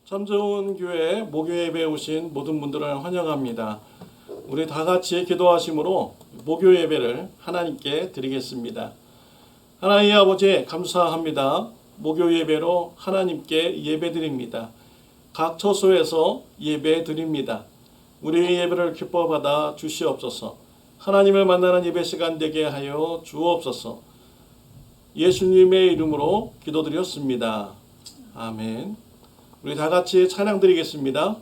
참 좋은 교회 목요예배에 오신 모든 분들을 환영합니다. 우리 다 같이 기도하심으로 목요예배를 하나님께 드리겠습니다. 하나님 아버지 감사합니다. 목요예배로 하나님께 예배드립니다. 각 처소에서 예배드립니다. 우리 예배를 기뻐받아 주시옵소서. 하나님을 만나는 예배 시간 되게 하여 주옵소서. 예수님의 이름으로 기도드렸습니다. 아멘. 우리 다 같이 찬양 드리겠습니다.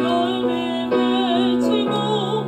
열매 맺히고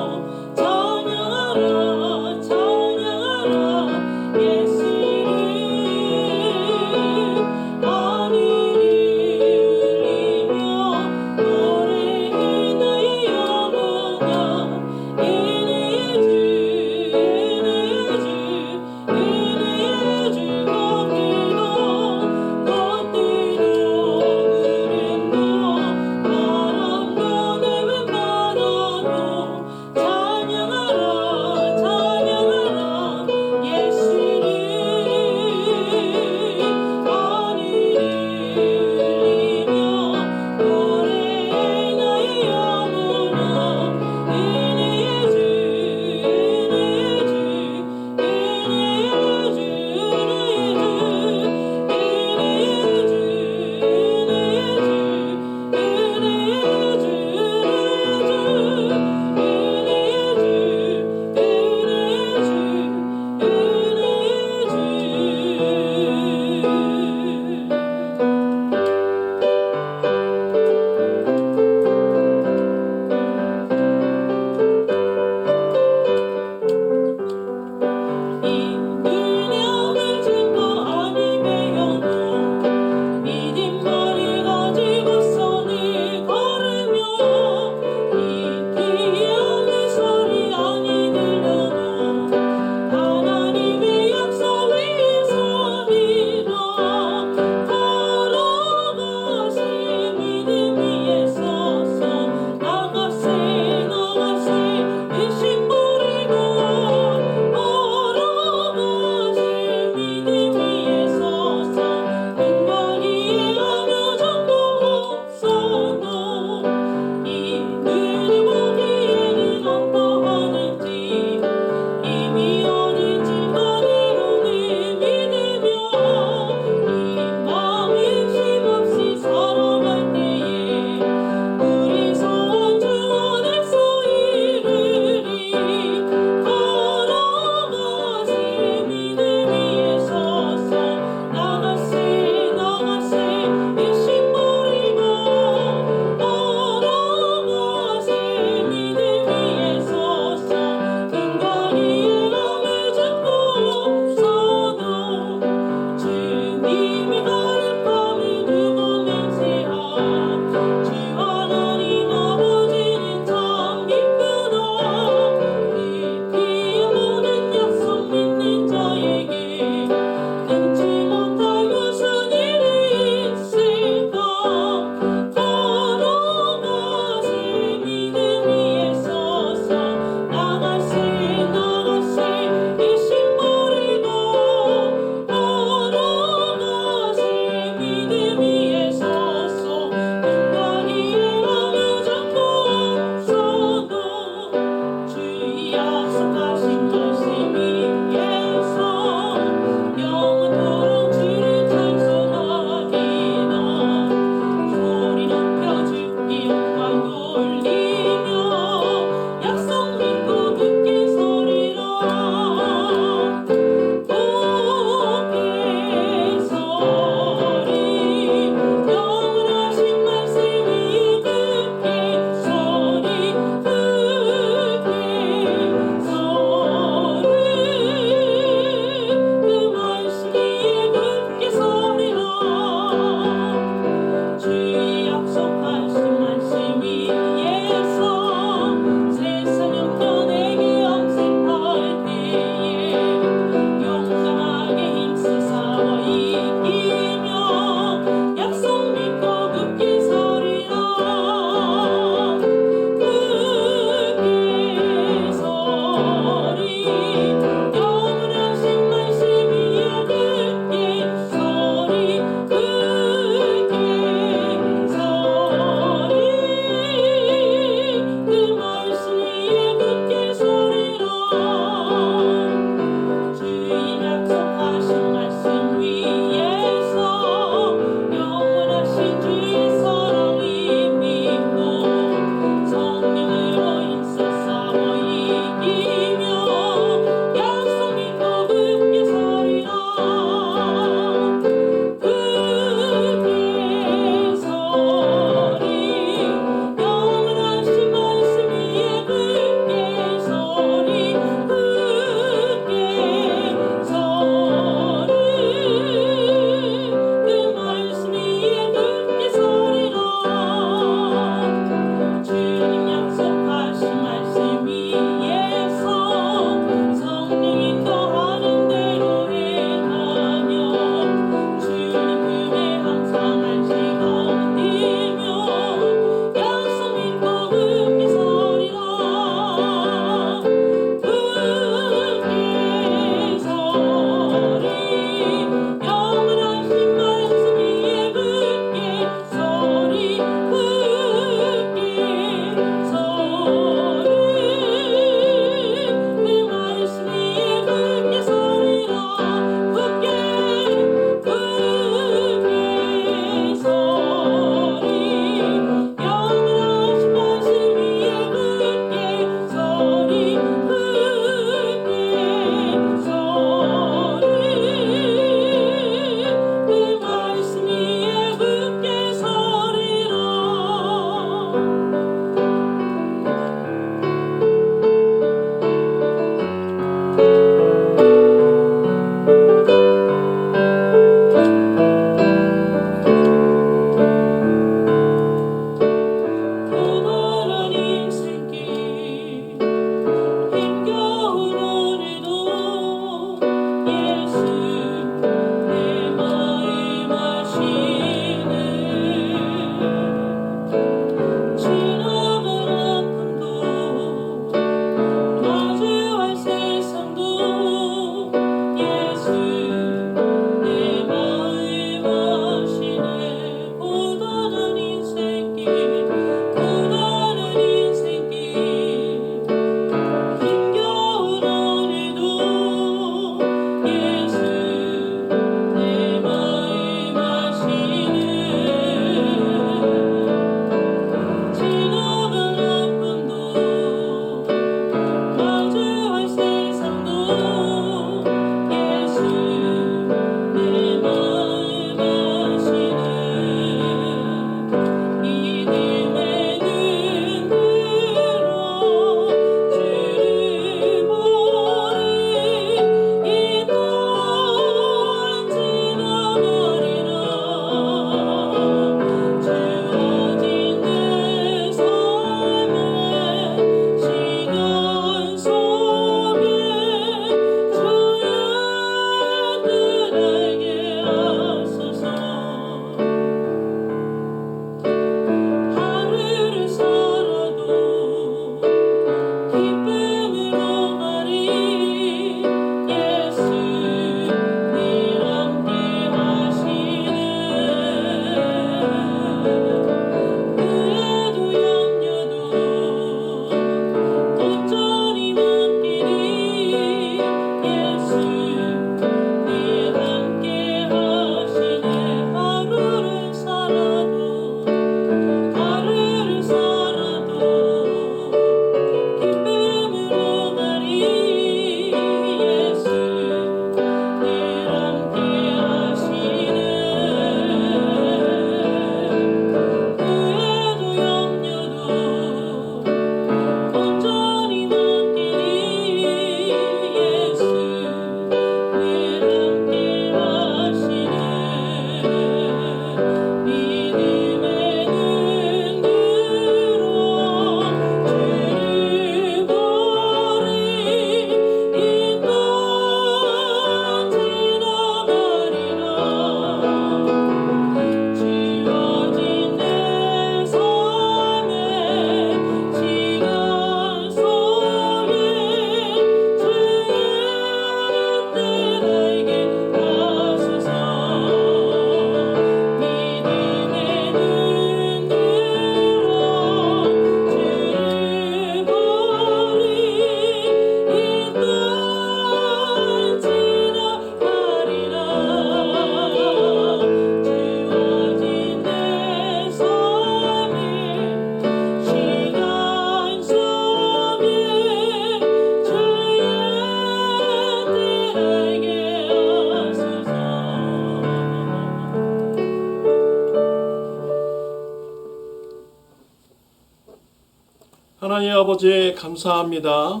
하나님 아버지 감사합니다.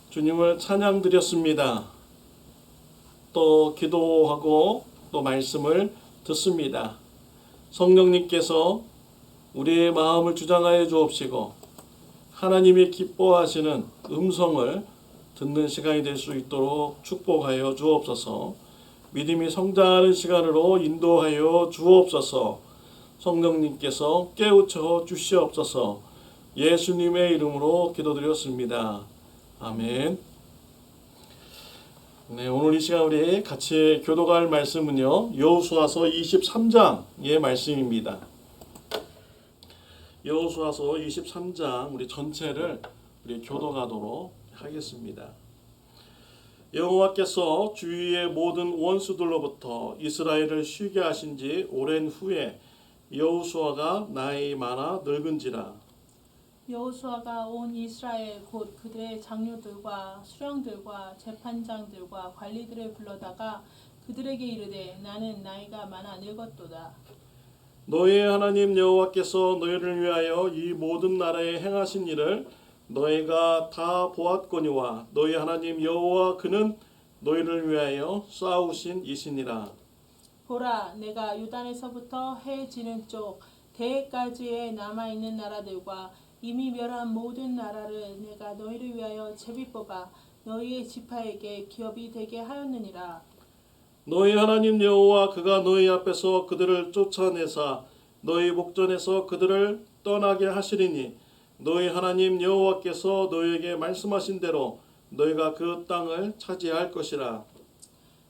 주님을 찬양드렸습니다. 또 기도하고 또 말씀을 듣습니다. 성령님께서 우리의 마음을 주장하여 주옵시고 하나님이 기뻐하시는 음성을 듣는 시간이 될 수 있도록 축복하여 주옵소서. 믿음이 성장하는 시간으로 인도하여 주옵소서. 성령님께서 깨우쳐 주시옵소서. 예수님의 이름으로 기도드렸습니다. 아멘. 네, 오늘 이 시간 우리 같이 교도할 말씀은요, 여호수아서 23장의 말씀입니다. 여호수아서 23장 우리 전체를 우리 교도하도록 하겠습니다. 여호와께서 주위의 모든 원수들로부터 이스라엘을 쉬게 하신 지 오랜 후에 여호수아가 나이 많아 늙은지라. 여호수아가 온 이스라엘 곧 그들의 장로들과 수령들과 재판장들과 관리들을 불러다가 그들에게 이르되 나는 나이가 많아 늙었도다. 너희의 하나님 여호와께서 너희를 위하여 이 모든 나라에 행하신 일을 너희가 다 보았거니와 너희 하나님 여호와 그는 너희를 위하여 싸우신 이시니라. 보라, 내가 요단에서부터 해 지는 쪽 대해까지에 남아있는 나라들과 이미 멸한 모든 나라를 내가 너희를 위하여 제비 뽑아 너희의 지파에게 기업이 되게 하였느니라. 너희 하나님 여호와 그가 너희 앞에서 그들을 쫓아내사 너희 목전에서 그들을 떠나게 하시리니 너희 하나님 여호와께서 너희에게 말씀하신 대로 너희가 그 땅을 차지할 것이라.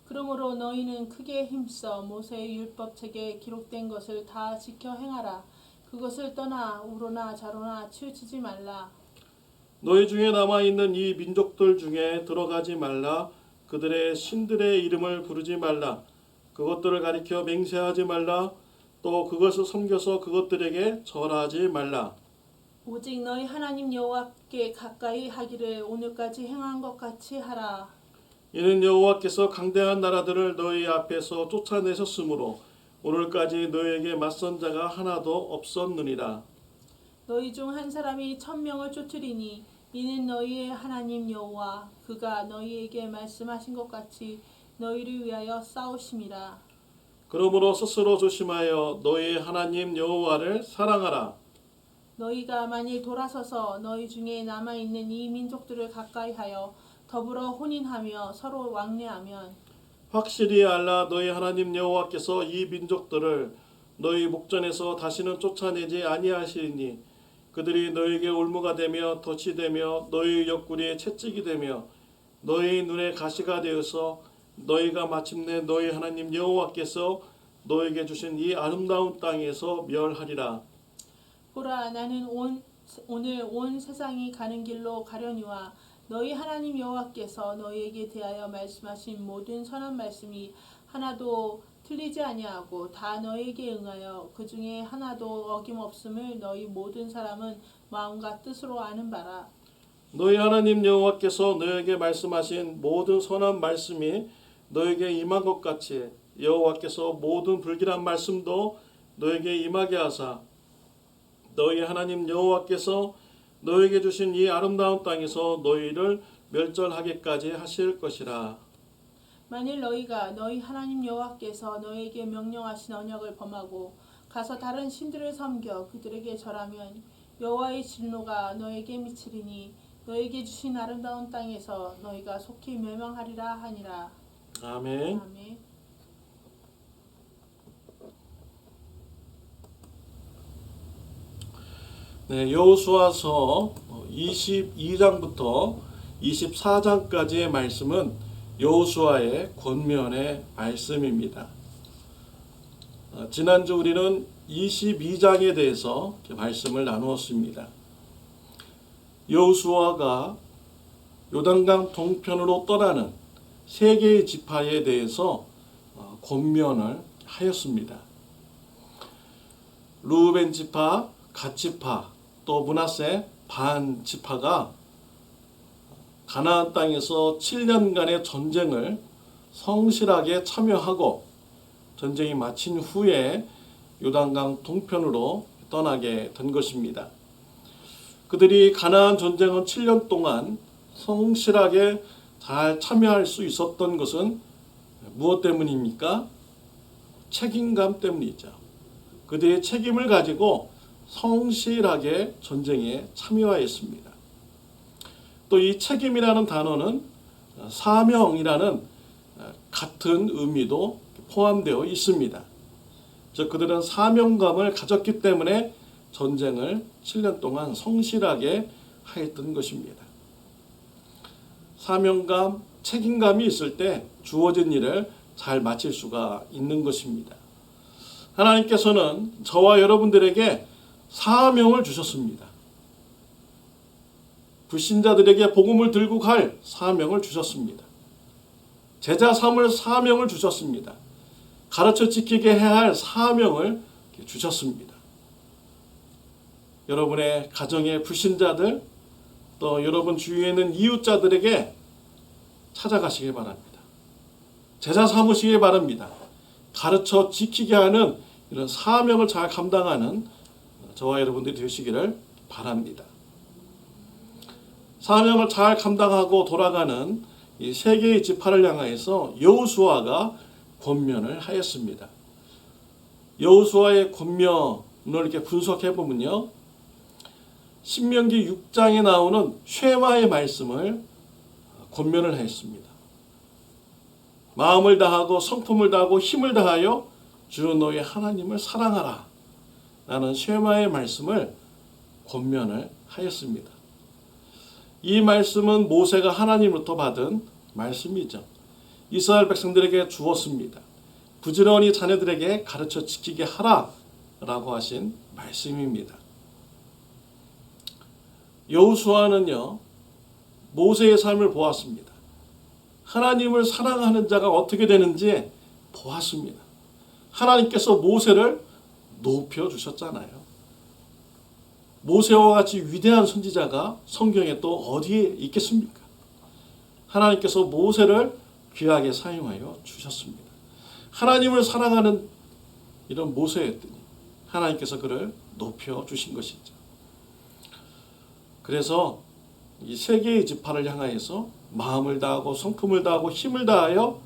그러므로 너희는 크게 힘써 모세의 율법책에 기록된 것을 다 지켜 행하라. 그것을 떠나 우로나 좌로나 치우치지 말라. 너희 중에 남아있는 이 민족들 중에 들어가지 말라. 그들의 신들의 이름을 부르지 말라. 그것들을 가리켜 맹세하지 말라. 또 그것을 섬겨서 그것들에게 절하지 말라. 오직 너희 하나님 여호와께 가까이 하기를 오늘까지 행한 것 같이 하라. 이는 여호와께서 강대한 나라들을 너희 앞에서 쫓아내셨으므로 오늘까지 너희에게 맞선 자가 하나도 없었느니라. 너희 중 한 사람이 1000명을 쫓으리니 이는 너희의 하나님 여호와 그가 너희에게 말씀하신 것 같이 너희를 위하여 싸우심이라. 그러므로 스스로 조심하여 너희 하나님 여호와를 사랑하라. 너희가 만일 돌아서서 너희 중에 남아있는 이 민족들을 가까이하여 더불어 혼인하며 서로 왕래하면 확실히 알라. 너희 하나님 여호와께서 이 민족들을 너희 목전에서 다시는 쫓아내지 아니하시리니 그들이 너희에게 올무가 되며 덫이 되며 너희 옆구리에 채찍이 되며 너희 눈에 가시가 되어서 너희가 마침내 너희 하나님 여호와께서 너희에게 주신 이 아름다운 땅에서 멸하리라. 보라, 나는 오늘 온 세상이 가는 길로 가려니와 너희 하나님 여호와께서 너희에게 대하여 말씀하신 모든 선한 말씀이 하나도 틀리지 아니하고 다 너희에게 응하여 그 중에 하나도 어김없음을 너희 모든 사람은 마음과 뜻으로 아는 바라. 너희 하나님 여호와께서 너희에게 말씀하신 모든 선한 말씀이 너희에게 임한 것 같이 여호와께서 모든 불길한 말씀도 너희에게 임하게 하사 너희 하나님 여호와께서 너희에게 주신 이 아름다운 땅에서 너희를 멸절하게까지 하실 것이라. 만일 너희가 너희 하나님 여호와께서 너희에게 명령하신 언약을 범하고 가서 다른 신들을 섬겨 그들에게 절하면 여호와의 진노가 너희에게 미치리니 너희에게 주신 아름다운 땅에서 너희가 속히 멸망하리라 하니라. 아멘. 아멘. 네, 여호수아서 22장부터 24장까지의 말씀은 여호수아의 권면의 말씀입니다. 지난주 우리는 22장에 대해서 말씀을 나누었습니다. 여호수아가 요단강 동편으로 떠나는 세 개의 지파에 대해서 권면을 하였습니다. 르우벤 지파, 갓 지파, 또 므낫세 반 지파가 가나안 땅에서 7년간의 전쟁을 성실하게 참여하고 전쟁이 마친 후에 요단강 동편으로 떠나게 된 것입니다. 그들이 가나안 전쟁은 7년 동안 성실하게 잘 참여할 수 있었던 것은 무엇 때문입니까? 책임감 때문이죠. 그들의 책임을 가지고 성실하게 전쟁에 참여하였습니다. 또 이 책임이라는 단어는 사명이라는 같은 의미도 포함되어 있습니다. 즉 그들은 사명감을 가졌기 때문에 전쟁을 7년 동안 성실하게 하였던 것입니다. 사명감, 책임감이 있을 때 주어진 일을 잘 마칠 수가 있는 것입니다. 하나님께서는 저와 여러분들에게 사명을 주셨습니다. 불신자들에게 복음을 들고 갈 사명을 주셨습니다. 제자 삼을 사명을 주셨습니다. 가르쳐 지키게 해야 할 사명을 주셨습니다. 여러분의 가정의 불신자들, 또 여러분 주위에 있는 이웃자들에게 찾아가시길 바랍니다. 제자 삼으시길 바랍니다. 가르쳐 지키게 하는 이런 사명을 잘 감당하는 저와 여러분들이 되시기를 바랍니다. 사명을 잘 감당하고 돌아가는 이 세 개의 지파를 향하여서 여호수아가 권면을 하였습니다. 여호수아의 권면을 이렇게 분석해 보면요, 신명기 6장에 나오는 쉐마의 말씀을 권면을 했습니다. 마음을 다하고 성품을 다하고 힘을 다하여 주 너의 하나님을 사랑하라 라는 쉐마의 말씀을 권면을 하였습니다. 이 말씀은 모세가 하나님으로부터 받은 말씀이죠. 이스라엘 백성들에게 주었습니다. 부지런히 자녀들에게 가르쳐 지키게 하라 라고 하신 말씀입니다. 여호수아는요, 모세의 삶을 보았습니다. 하나님을 사랑하는 자가 어떻게 되는지 보았습니다. 하나님께서 모세를 높여주셨잖아요. 모세와 같이 위대한 선지자가 성경에 또 어디에 있겠습니까? 하나님께서 모세를 귀하게 사용하여 주셨습니다. 하나님을 사랑하는 이런 모세였더니 하나님께서 그를 높여주신 것이죠. 그래서 이 세 개의 지파를 향하여서 마음을 다하고 성품을 다하고 힘을 다하여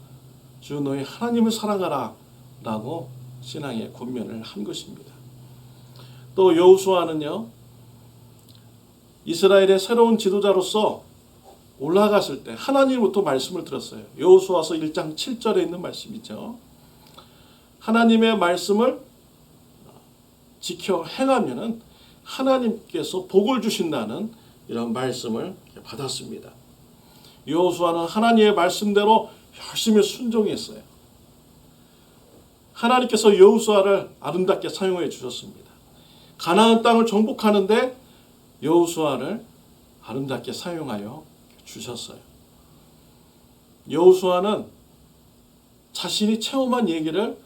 주 너의 하나님을 사랑하라 라고 신앙의 권면을 한 것입니다. 또 여호수아는요, 이스라엘의 새로운 지도자로서 올라갔을 때 하나님으로부터 말씀을 들었어요. 여호수아서 1장 7절에 있는 말씀이죠. 하나님의 말씀을 지켜 행하면은 하나님께서 복을 주신다는 이런 말씀을 받았습니다. 여호수아는 하나님의 말씀대로 열심히 순종했어요. 하나님께서 여호수아를 아름답게 사용해 주셨습니다. 가나안 땅을 정복하는데 여호수아를 아름답게 사용하여 주셨어요. 여호수아는 자신이 체험한 얘기를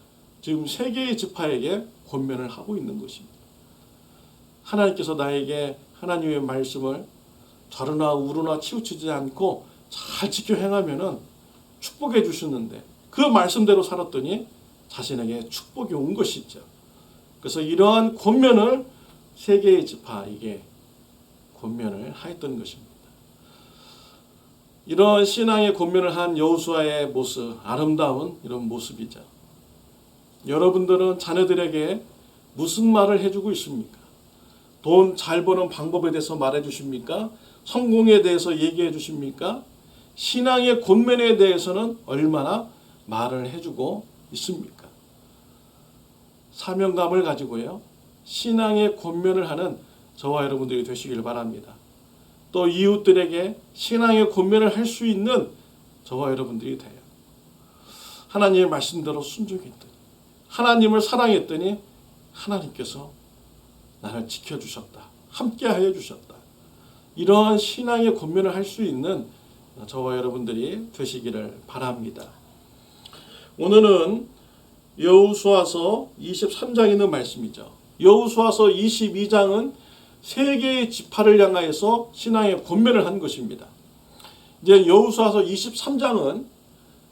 지금 세 개의 지파에게 권면을 하고 있는 것입니다. 하나님께서 나에게 하나님의 말씀을 좌르나 우르나 치우치지 않고 잘 지켜 행하면은 축복해 주셨는데 그 말씀대로 살았더니 자신에게 축복이 온 것이죠. 그래서 이러한 권면을 세 개의 지파에게 권면을 하였던 것입니다. 이런 신앙의 권면을 한 여호수아의 모습, 아름다운 이런 모습이죠. 여러분들은 자녀들에게 무슨 말을 해주고 있습니까? 돈 잘 버는 방법에 대해서 말해 주십니까? 성공에 대해서 얘기해 주십니까? 신앙의 권면에 대해서는 얼마나 말을 해주고 있습니까? 사명감을 가지고요, 신앙의 권면을 하는 저와 여러분들이 되시길 바랍니다. 또 이웃들에게 신앙의 권면을 할 수 있는 저와 여러분들이 돼요. 하나님의 말씀대로 순종했더니, 하나님을 사랑했더니 하나님께서 나를 지켜주셨다. 함께하여 주셨다. 이러한 신앙의 권면을 할 수 있는 저와 여러분들이 되시기를 바랍니다. 오늘은 여호수아서 23장에 있는 말씀이죠. 여호수아서 22장은 세 개의 지파를 향하여서 신앙의 권면을 한 것입니다. 이제 여호수아서 23장은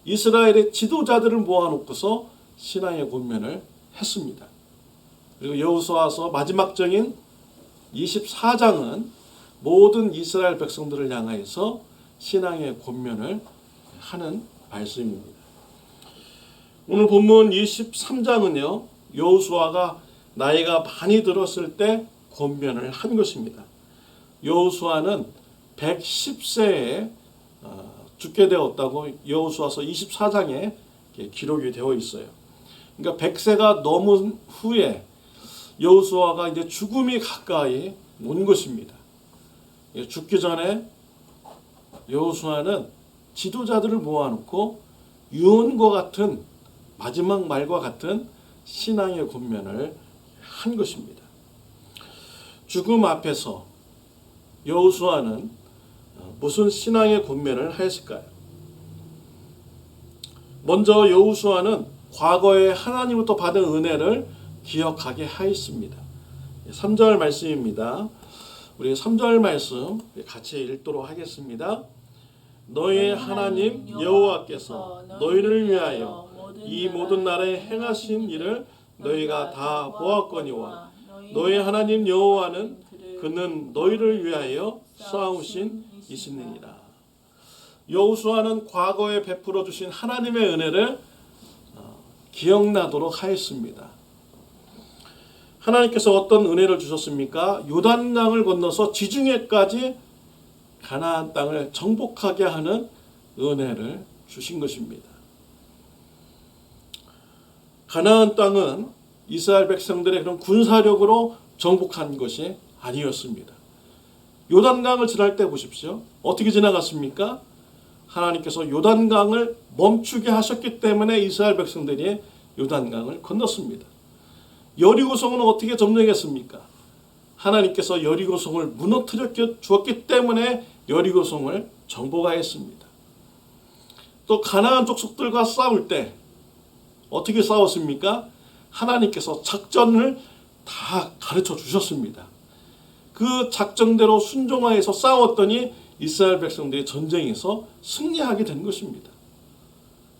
이스라엘의 지도자들을 모아놓고서 신앙의 권면을 했습니다. 그리고 여호수아서 마지막 장인 24장은 모든 이스라엘 백성들을 향하여서 신앙의 권면을 하는 말씀입니다. 오늘 본문 23장은요. 여호수아가 나이가 많이 들었을 때 권면을 한 것입니다. 여호수아는 110세에 죽게 되었다고 여호수아서 24장에 기록이 되어 있어요. 그러니까 100세가 넘은 후에 여호수아가 이제 죽음이 가까이 온 것입니다. 죽기 전에 여호수아는 지도자들을 모아놓고 유언과 같은 마지막 말과 같은 신앙의 권면을 한 것입니다. 죽음 앞에서 여호수아는 무슨 신앙의 권면을 하였을까요? 먼저 여호수아는 과거에 하나님으로부터 받은 은혜를 기억하게 하였습니다. 3절 말씀입니다. 우리 3절 말씀 같이 읽도록 하겠습니다. 너희의 하나님 여호와께서 너희를 위하여 이 모든 나라에 행하신 일을 너희가 다 보았거니와 너희 하나님 여호와는 그는 너희를 위하여 싸우신 이시니라. 여호수아는 과거에 베풀어 주신 하나님의 은혜를 기억나도록 하였습니다. 하나님께서 어떤 은혜를 주셨습니까? 요단강을 건너서 지중해까지 가나안 땅을 정복하게 하는 은혜를 주신 것입니다. 가나안 땅은 이스라엘 백성들의 그런 군사력으로 정복한 것이 아니었습니다. 요단강을 지날 때 보십시오. 어떻게 지나갔습니까? 하나님께서 요단강을 멈추게 하셨기 때문에 이스라엘 백성들이 요단강을 건넜습니다. 여리고성은 어떻게 점령했습니까? 하나님께서 여리고성을 무너뜨려 주었기 때문에 여리고성을 정복하였습니다. 또 가나안 족속들과 싸울 때 어떻게 싸웠습니까? 하나님께서 작전을 다 가르쳐 주셨습니다. 그 작전대로 순종하여서 싸웠더니 이스라엘 백성들이 전쟁에서 승리하게 된 것입니다.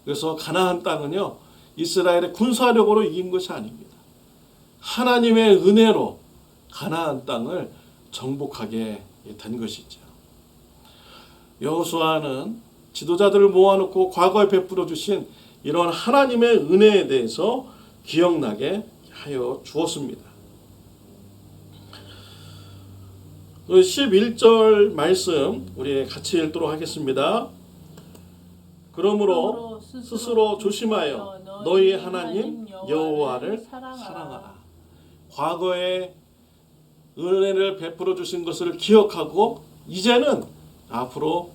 그래서 가나안 땅은요, 이스라엘의 군사력으로 이긴 것이 아닙니다. 하나님의 은혜로 가나안 땅을 정복하게 된 것이죠. 여호수아는 지도자들을 모아놓고 과거에 베풀어 주신 이런 하나님의 은혜에 대해서 기억나게 하여 주었습니다. 11절 말씀 우리 같이 읽도록 하겠습니다. 그러므로 스스로 조심하여 너희 하나님 여호와를 사랑하라. 과거에 은혜를 베풀어 주신 것을 기억하고 이제는 앞으로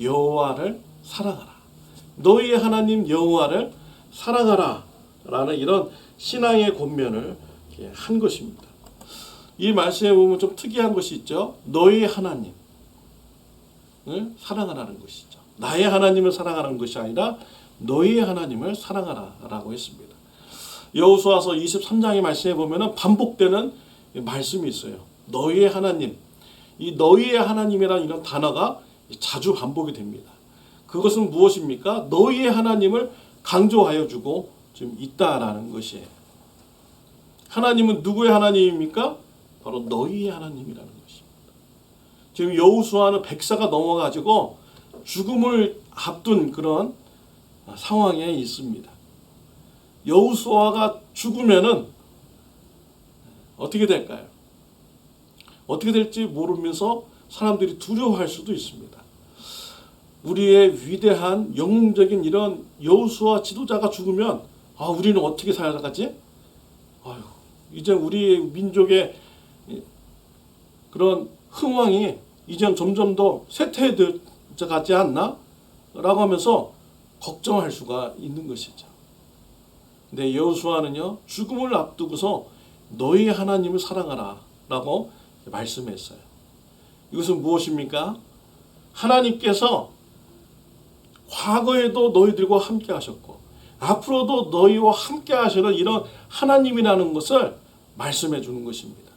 여호와를 사랑하라. 너희 하나님 여호와를 사랑하라 라는 이런 신앙의 권면을 한 것입니다. 이 말씀에 보면 좀 특이한 것이 있죠. 너희 하나님을 사랑하라는 것이죠. 나의 하나님을 사랑하라는 것이 아니라 너희 하나님을 사랑하라라고 했습니다. 여호수아서 23장의 말씀에 보면은 반복되는 말씀이 있어요. 너희의 하나님, 이 너희의 하나님이라는 이런 단어가 자주 반복이 됩니다. 그것은 무엇입니까? 너희의 하나님을 강조하여 주고 지금 있다라는 것이에요. 하나님은 누구의 하나님입니까? 바로 너희의 하나님이라는 것입니다. 지금 여호수아는 100세가 넘어가지고 죽음을 앞둔 그런 상황에 있습니다. 여호수아가 죽으면은 어떻게 될까요? 어떻게 될지 모르면서 사람들이 두려워할 수도 있습니다. 우리의 위대한 영웅적인 이런 여호수아 지도자가 죽으면 우리는 어떻게 살아가지? 이제 우리 민족의 그런 흥왕이 이제 점점 더 쇠퇴해가지 않나? 라고 하면서 걱정할 수가 있는 것이죠. 근데 여호수아는요, 죽음을 앞두고서 너희 하나님을 사랑하라 라고 말씀했어요. 이것은 무엇입니까? 하나님께서 과거에도 너희들과 함께 하셨고 앞으로도 너희와 함께 하시는 이런 하나님이라는 것을 말씀해 주는 것입니다.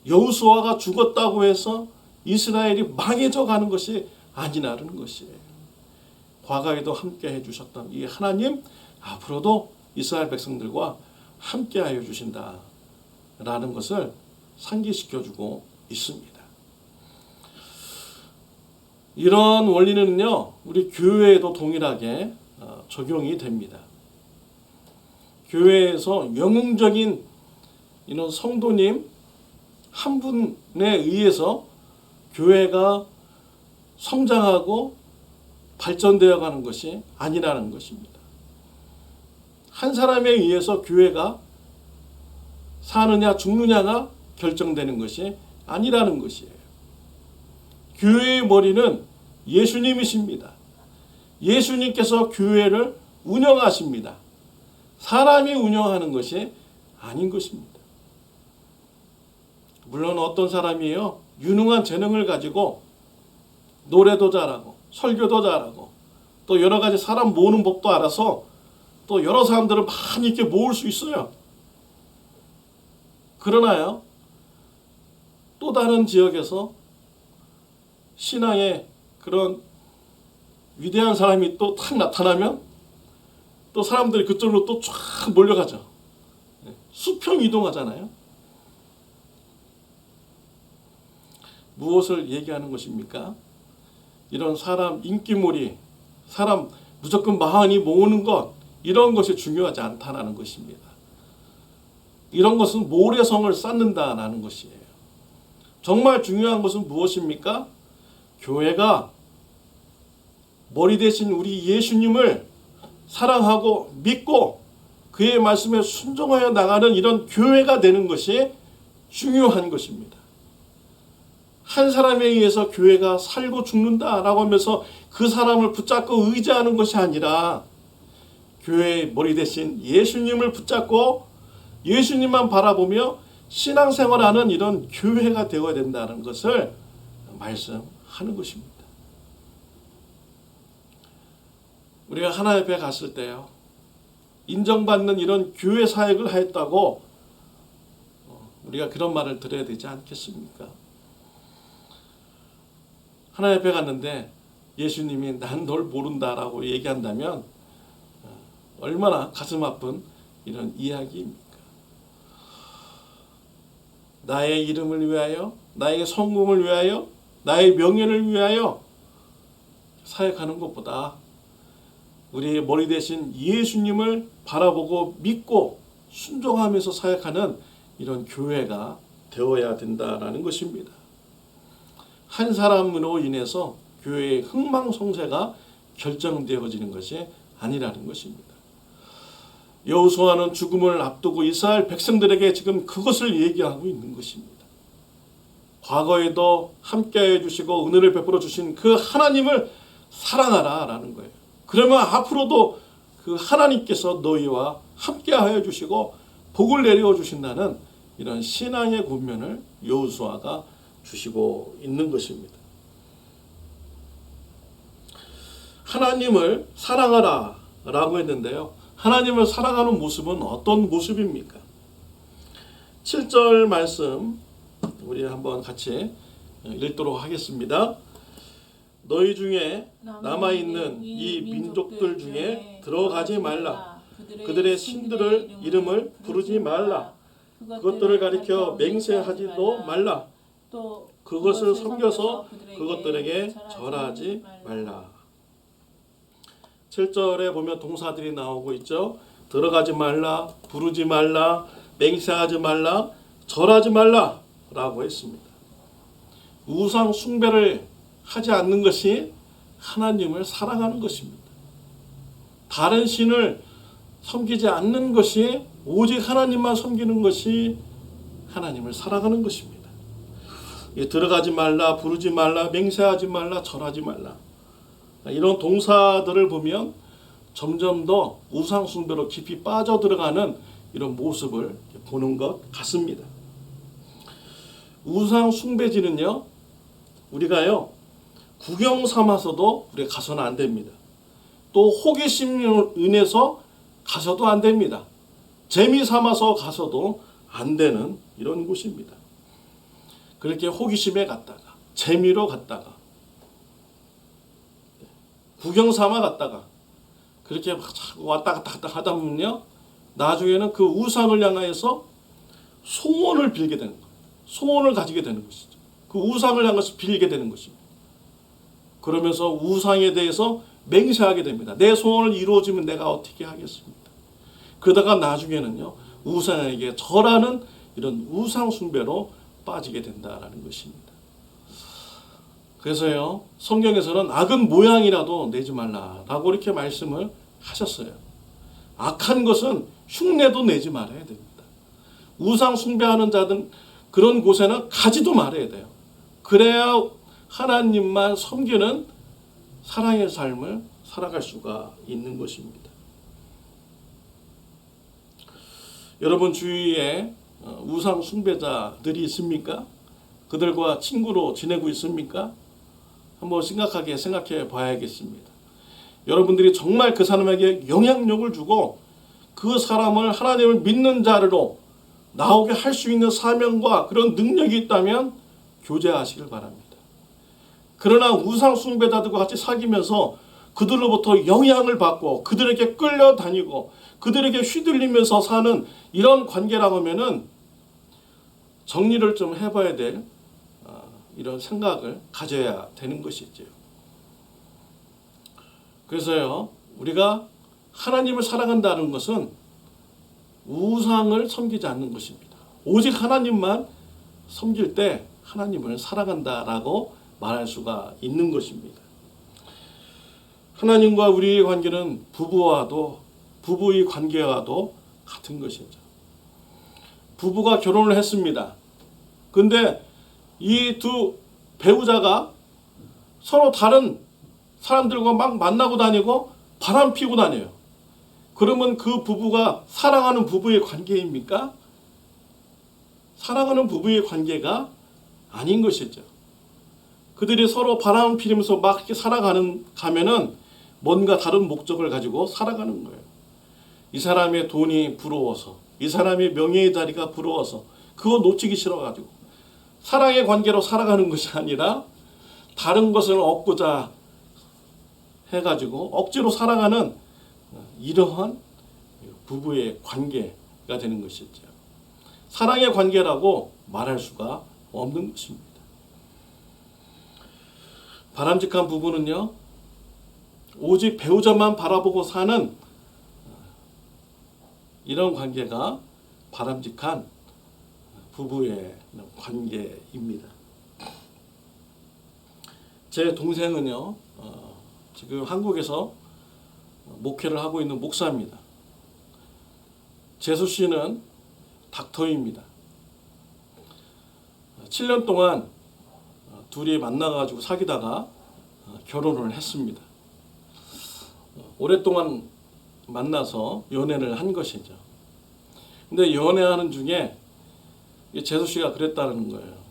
여호수아가 죽었다고 해서 이스라엘이 망해져 가는 것이 아니라는 것이에요. 과거에도 함께 해주셨던 이 하나님 앞으로도 이스라엘 백성들과 함께 하여 주신다라는 것을 상기시켜주고 있습니다. 이런 원리는요, 우리 교회에도 동일하게 적용이 됩니다. 교회에서 영웅적인 이런 성도님 한 분에 의해서 교회가 성장하고 발전되어 가는 것이 아니라는 것입니다. 한 사람에 의해서 교회가 사느냐 죽느냐가 결정되는 것이 아니라는 것이에요. 교회의 머리는 예수님이십니다. 예수님께서 교회를 운영하십니다. 사람이 운영하는 것이 아닌 것입니다. 물론 어떤 사람이요, 유능한 재능을 가지고 노래도 잘하고 설교도 잘하고 또 여러 가지 사람 모으는 법도 알아서 또 여러 사람들을 많이 이렇게 모을 수 있어요. 그러나요, 또 다른 지역에서 신앙의 그런 위대한 사람이 또 탁 나타나면 또 사람들이 그쪽으로 또 쫙 몰려가죠. 수평 이동하잖아요. 무엇을 얘기하는 것입니까? 이런 사람 인기몰이, 사람 무조건 많이 모으는 것, 이런 것이 중요하지 않다는 것입니다. 이런 것은 모래성을 쌓는다는 것이에요. 정말 중요한 것은 무엇입니까? 교회가 머리 대신 우리 예수님을 사랑하고 믿고 그의 말씀에 순종하여 나가는 이런 교회가 되는 것이 중요한 것입니다. 한 사람에 의해서 교회가 살고 죽는다라고 하면서 그 사람을 붙잡고 의지하는 것이 아니라 교회의 머리 대신 예수님을 붙잡고 예수님만 바라보며 신앙생활하는 이런 교회가 되어야 된다는 것을 말씀하는 것입니다. 우리가 하나님 앞에 갔을 때요, 인정받는 이런 교회 사역을 하였다고 우리가 그런 말을 드려야 되지 않겠습니까? 하나님 앞에 갔는데 예수님이 난 널 모른다라고 얘기한다면 얼마나 가슴 아픈 이런 이야기입니까? 나의 이름을 위하여, 나의 성공을 위하여, 나의 명예를 위하여 사역하는 것보다 우리의 머리 대신 예수님을 바라보고 믿고 순종하면서 사역하는 이런 교회가 되어야 된다는 것입니다. 한 사람으로 인해서 교회의 흥망성쇠가 결정되어지는 것이 아니라는 것입니다. 여호수아는 죽음을 앞두고 이스라엘 백성들에게 지금 그것을 얘기하고 있는 것입니다. 과거에도 함께해 주시고 은혜를 베풀어 주신 그 하나님을 사랑하라라는 거예요. 그러면 앞으로도 그 하나님께서 너희와 함께하여 주시고 복을 내려 주신다는 이런 신앙의 권면을 여호수아가 주시고 있는 것입니다. 하나님을 사랑하라 라고 했는데요, 하나님을 사랑하는 모습은 어떤 모습입니까? 7절 말씀 우리 한번 같이 읽도록 하겠습니다. 너희 중에 남아있는 이 민족들 중에 들어가지 말라. 그들의 신들을 이름을 부르지 말라. 그것들을 가리켜 맹세하지도 말라. 또 그것을 섬겨서 그것들에게 절하지 말라. 7절에 보면 동사들이 나오고 있죠. 들어가지 말라, 부르지 말라, 맹세하지 말라, 절하지 말라 라고 했습니다. 우상 숭배를 하지 않는 것이 하나님을 사랑하는 것입니다. 다른 신을 섬기지 않는 것이, 오직 하나님만 섬기는 것이 하나님을 사랑하는 것입니다. 들어가지 말라, 부르지 말라, 맹세하지 말라, 절하지 말라, 이런 동사들을 보면 점점 더 우상 숭배로 깊이 빠져들어가는 이런 모습을 보는 것 같습니다. 우상 숭배지는요, 우리가요 구경 삼아서도 우리가 가서는 안 됩니다. 또 호기심으로 인해서 가서도 안 됩니다. 재미 삼아서 가서도 안 되는 이런 곳입니다. 그렇게 호기심에 갔다가, 재미로 갔다가, 구경 삼아 갔다가 그렇게 왔다 갔다 하다 보면요, 나중에는 그 우상을 향하여서 소원을 빌게 되는 거예요. 소원을 가지게 되는 것이죠. 그 우상을 향해서 빌게 되는 것입니다. 그러면서 우상에 대해서 맹세하게 됩니다. 내 소원을 이루어지면 내가 어떻게 하겠습니까? 그러다가 나중에는요, 우상에게 절하는 이런 우상 숭배로 빠지게 된다라는 것입니다. 그래서요, 성경에서는 악은 모양이라도 내지 말라라고 이렇게 말씀을 하셨어요. 악한 것은 흉내도 내지 말아야 됩니다. 우상 숭배하는 자들 그런 곳에는 가지도 말아야 돼요. 그래야 하나님만 섬기는 사랑의 삶을 살아갈 수가 있는 것입니다. 여러분 주위에 우상 숭배자들이 있습니까? 그들과 친구로 지내고 있습니까? 한번 심각하게 생각해 봐야겠습니다. 여러분들이 정말 그 사람에게 영향력을 주고 그 사람을 하나님을 믿는 자로 나오게 할 수 있는 사명과 그런 능력이 있다면 교제하시길 바랍니다. 그러나 우상 숭배자들과 같이 사귀면서 그들로부터 영향을 받고 그들에게 끌려다니고 그들에게 휘둘리면서 사는 이런 관계라고 하면은 정리를 좀 해봐야 될 이런 생각을 가져야 되는 것이죠. 그래서요, 우리가 하나님을 사랑한다는 것은 우상을 섬기지 않는 것입니다. 오직 하나님만 섬길 때 하나님을 사랑한다라고 말할 수가 있는 것입니다. 하나님과 우리의 관계는 부부의 관계와도 같은 것이죠. 부부가 결혼을 했습니다. 근데 이 두 배우자가 서로 다른 사람들과 막 만나고 다니고 바람 피고 다녀요. 그러면 그 부부가 사랑하는 부부의 관계입니까? 사랑하는 부부의 관계가 아닌 것이죠. 그들이 서로 바람 피면서 막 이렇게 가면은 뭔가 다른 목적을 가지고 살아가는 거예요. 이 사람의 돈이 부러워서, 이 사람의 명예의 자리가 부러워서, 그거 놓치기 싫어가지고 사랑의 관계로 살아가는 것이 아니라 다른 것을 얻고자 해가지고 억지로 살아가는 이러한 부부의 관계가 되는 것이죠. 사랑의 관계라고 말할 수가 없는 것입니다. 바람직한 부부는요, 오직 배우자만 바라보고 사는 이런 관계가 바람직한 부부의 관계입니다. 제 동생은요, 지금 한국에서 목회를 하고 있는 목사입니다. 재수 씨는 닥터입니다. 7년 동안 둘이 만나가지고 사귀다가 결혼을 했습니다. 오랫동안 만나서 연애를 한 것이죠. 근데 연애하는 중에 재수 씨가 그랬다는 거예요.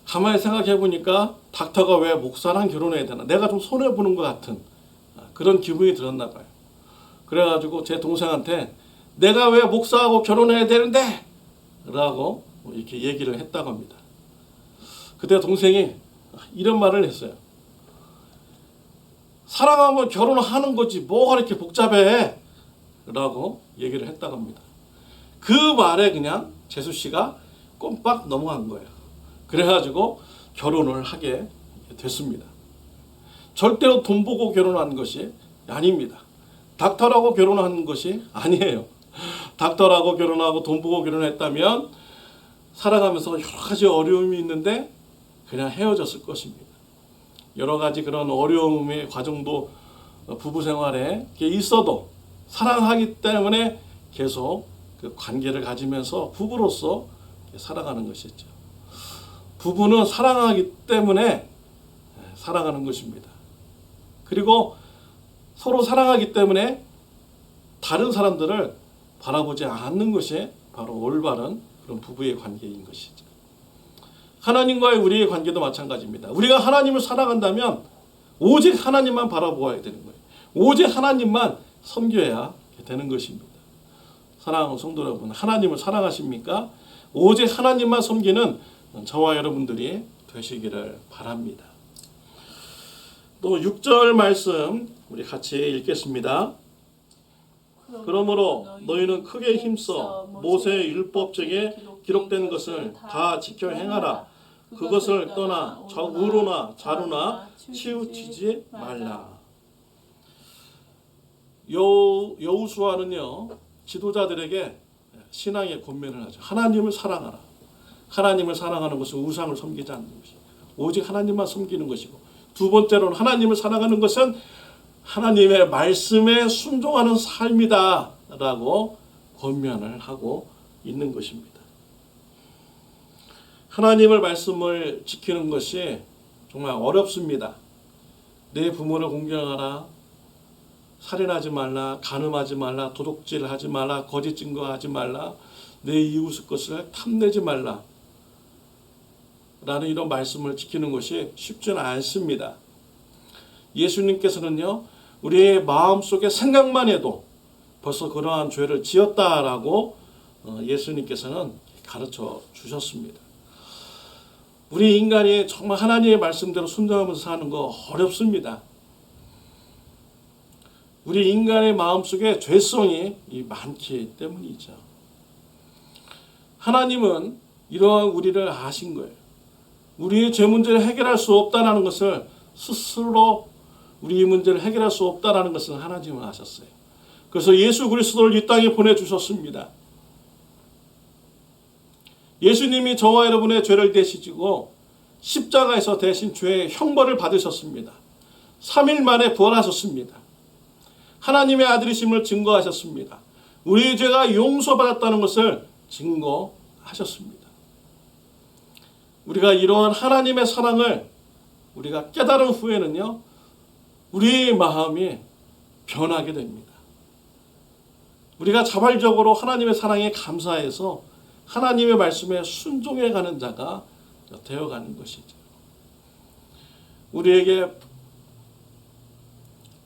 가만히 생각해 보니까 닥터가 왜 목사랑 결혼해야 되나? 내가 좀 손해 보는 것 같은 그런 기분이 들었나 봐요. 그래가지고 제 동생한테 내가 왜 목사하고 결혼해야 되는데? 라고 이렇게 얘기를 했다고 합니다. 그때 동생이 이런 말을 했어요. 사랑하면 결혼하는 거지 뭐가 이렇게 복잡해? 라고 얘기를 했다고 합니다. 그 말에 그냥 재수 씨가 꼼빡 넘어간 거예요. 그래가지고 결혼을 하게 됐습니다. 절대로 돈 보고 결혼한 것이 아닙니다. 닥터라고 결혼한 것이 아니에요. 닥터라고 결혼하고 돈 보고 결혼했다면 살아가면서 여러 가지 어려움이 있는데 그냥 헤어졌을 것입니다. 여러 가지 그런 어려움의 과정도 부부 생활에 있어도 사랑하기 때문에 계속 그 관계를 가지면서 부부로서 살아가는 것이죠. 부부는 사랑하기 때문에 살아가는 것입니다. 그리고 서로 사랑하기 때문에 다른 사람들을 바라보지 않는 것이 바로 올바른 그런 부부의 관계인 것이죠. 하나님과의 우리의 관계도 마찬가지입니다. 우리가 하나님을 사랑한다면 오직 하나님만 바라보아야 되는 거예요. 오직 하나님만 섬겨야 되는 것입니다. 사랑하는 성도 여러분, 하나님을 사랑하십니까? 오직 하나님만 섬기는 저와 여러분들이 되시기를 바랍니다. 또 6절 말씀 우리 같이 읽겠습니다. 그러므로 너희는 크게 힘써 모세의 율법책에 기록된 것을 다 지켜 행하라. 그것을 떠나 우로나 좌로나 치우치지 말라. 여호수아는요 지도자들에게 신앙의 권면을 하죠. 하나님을 사랑하라. 하나님을 사랑하는 것은 우상을 섬기지 않는 것이고 오직 하나님만 섬기는 것이고, 두 번째로는 하나님을 사랑하는 것은 하나님의 말씀에 순종하는 삶이다라고 권면을 하고 있는 것입니다. 하나님의 말씀을 지키는 것이 정말 어렵습니다. 내 부모를 공경하라, 살인하지 말라, 간음하지 말라, 도둑질하지 말라, 거짓 증거하지 말라, 내 이웃의 것을 탐내지 말라 라는 이런 말씀을 지키는 것이 쉽지는 않습니다. 예수님께서는요 우리의 마음속에 생각만 해도 벌써 그러한 죄를 지었다라고 예수님께서는 가르쳐 주셨습니다. 우리 인간이 정말 하나님의 말씀대로 순종하면서 사는 거 어렵습니다. 우리 인간의 마음속에 죄성이 많기 때문이죠. 하나님은 이러한 우리를 아신 거예요. 우리의 죄 문제를 해결할 수 없다는 것을, 스스로 우리의 문제를 해결할 수 없다는 것을 하나님은 아셨어요. 그래서 예수 그리스도를 이 땅에 보내주셨습니다. 예수님이 저와 여러분의 죄를 대신지고 십자가에서 대신 죄의 형벌을 받으셨습니다. 3일 만에 부활하셨습니다. 하나님의 아들이심을 증거하셨습니다. 우리의 죄가 용서받았다는 것을 증거하셨습니다. 우리가 이러한 하나님의 사랑을 우리가 깨달은 후에는요 우리의 마음이 변하게 됩니다. 우리가 자발적으로 하나님의 사랑에 감사해서 하나님의 말씀에 순종해가는 자가 되어가는 것이죠. 우리에게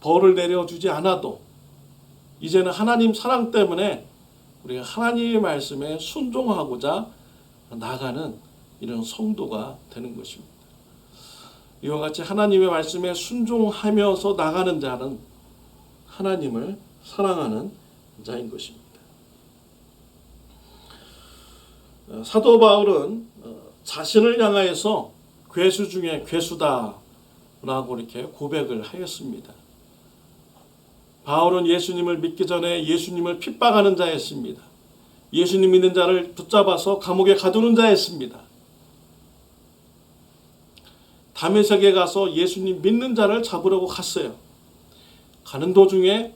벌을 내려주지 않아도 이제는 하나님 사랑 때문에 우리가 하나님의 말씀에 순종하고자 나가는 이런 성도가 되는 것입니다. 이와 같이 하나님의 말씀에 순종하면서 나가는 자는 하나님을 사랑하는 자인 것입니다. 사도 바울은 자신을 향하여서 괴수 중에 괴수다라고 이렇게 고백을 하였습니다. 바울은 예수님을 믿기 전에 예수님을 핍박하는 자였습니다. 예수님 믿는 자를 붙잡아서 감옥에 가두는 자였습니다. 다메섹에 가서 예수님 믿는 자를 잡으려고 갔어요. 가는 도중에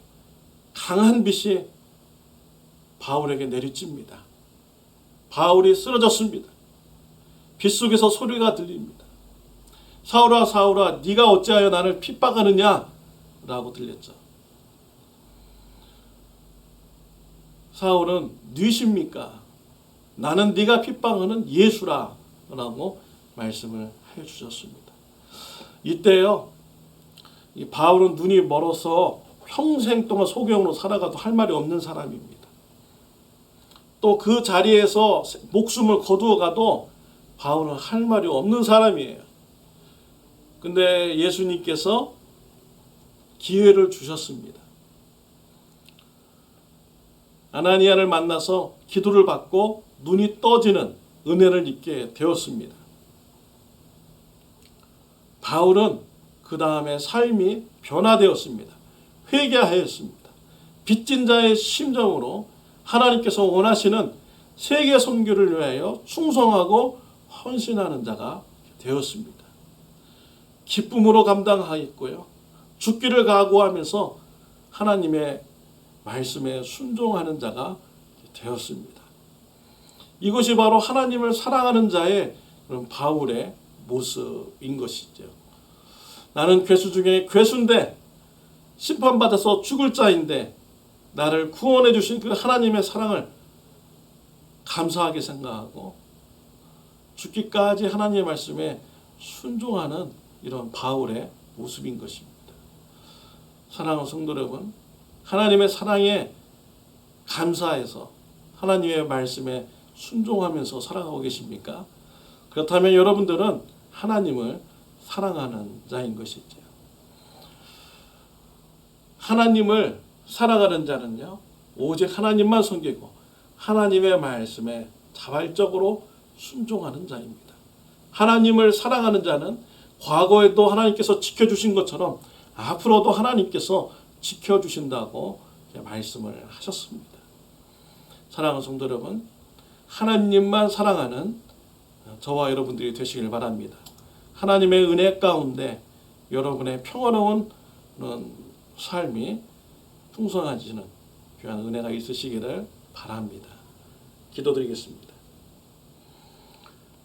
강한 빛이 바울에게 내리칩니다. 바울이 쓰러졌습니다. 빛 속에서 소리가 들립니다. 사울아 사울아 네가 어찌하여 나를 핍박하느냐 라고 들렸죠. 사울은 누구십니까? 나는 네가 핍박하는 예수라 라고 말씀을 해주셨습니다. 이때요 이 바울은 눈이 멀어서 평생 동안 소경으로 살아가도 할 말이 없는 사람입니다. 또 그 자리에서 목숨을 거두어가도 바울은 할 말이 없는 사람이에요. 근데 예수님께서 기회를 주셨습니다. 아나니아를 만나서 기도를 받고 눈이 떠지는 은혜를 입게 되었습니다. 바울은 그 다음에 삶이 변화되었습니다. 회개하였습니다. 빚진 자의 심정으로 하나님께서 원하시는 세계 선교를 위하여 충성하고 헌신하는 자가 되었습니다. 기쁨으로 감당하였고요. 죽기를 각오하면서 하나님의 말씀에 순종하는 자가 되었습니다. 이것이 바로 하나님을 사랑하는 자의 그런 바울의 모습인 것이죠. 나는 괴수 중에 괴수인데 심판받아서 죽을 자인데 나를 구원해 주신 그 하나님의 사랑을 감사하게 생각하고 죽기까지 하나님의 말씀에 순종하는 이런 바울의 모습인 것입니다. 사랑하는 성도 여러분, 하나님의 사랑에 감사해서 하나님의 말씀에 순종하면서 살아가고 계십니까? 그렇다면 여러분들은 하나님을 사랑하는 자인 것이죠. 하나님을 사랑하는 자는요, 오직 하나님만 섬기고 하나님의 말씀에 자발적으로 순종하는 자입니다. 하나님을 사랑하는 자는 과거에도 하나님께서 지켜주신 것처럼 앞으로도 하나님께서 지켜주신다고 말씀을 하셨습니다. 사랑하는 성도 여러분, 하나님만 사랑하는 저와 여러분들이 되시길 바랍니다. 하나님의 은혜 가운데 여러분의 평화로운 그런 삶이 풍성해지는 귀한 은혜가 있으시기를 바랍니다. 기도드리겠습니다.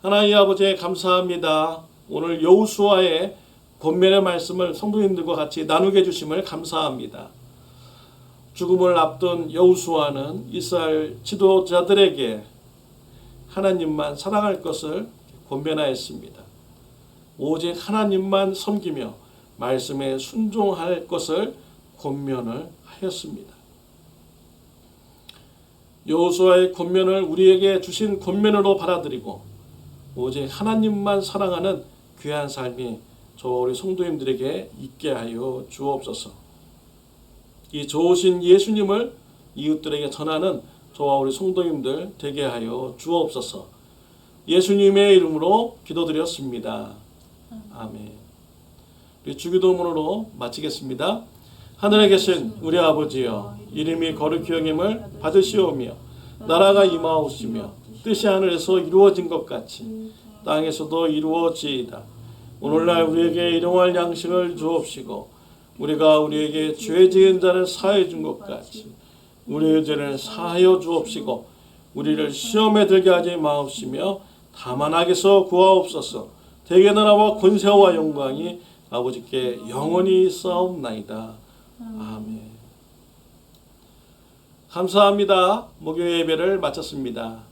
하나님 아버지 감사합니다. 오늘 여호수아의 권면의 말씀을 성도님들과 같이 나누게 해주심을 감사합니다. 죽음을 앞둔 여호수아는 이스라엘 지도자들에게 하나님만 사랑할 것을 권면하였습니다. 오직 하나님만 섬기며 말씀에 순종할 것을 권면을 하였습니다. 여호수아의 권면을 우리에게 주신 권면으로 받아들이고 오직 하나님만 사랑하는 귀한 삶이 저와 우리 성도님들에게 있게 하여 주옵소서. 이 좋으신 예수님을 이웃들에게 전하는 저와 우리 성도님들 되게 하여 주옵소서. 예수님의 이름으로 기도드렸습니다. 아멘. 우리 주기도문으로 마치겠습니다. 하늘에 계신 우리 아버지여, 이름이 거룩히 여김을 받으시오며 나라가 임하옵시며 뜻이 하늘에서 이루어진 것 같이 땅에서도 이루어지이다. 오늘날 우리에게 일용할 양식을 주옵시고 우리가 우리에게 죄 지은 자를 사하여 준 것 같이 우리의 죄를 사하여 주옵시고 우리를 시험에 들게 하지 마옵시며 다만 악에서 구하옵소서. 대개 나라와 권세와 영광이 아버지께 영원히 있사옵나이다. 아멘. 감사합니다. 목요 예배를 마쳤습니다.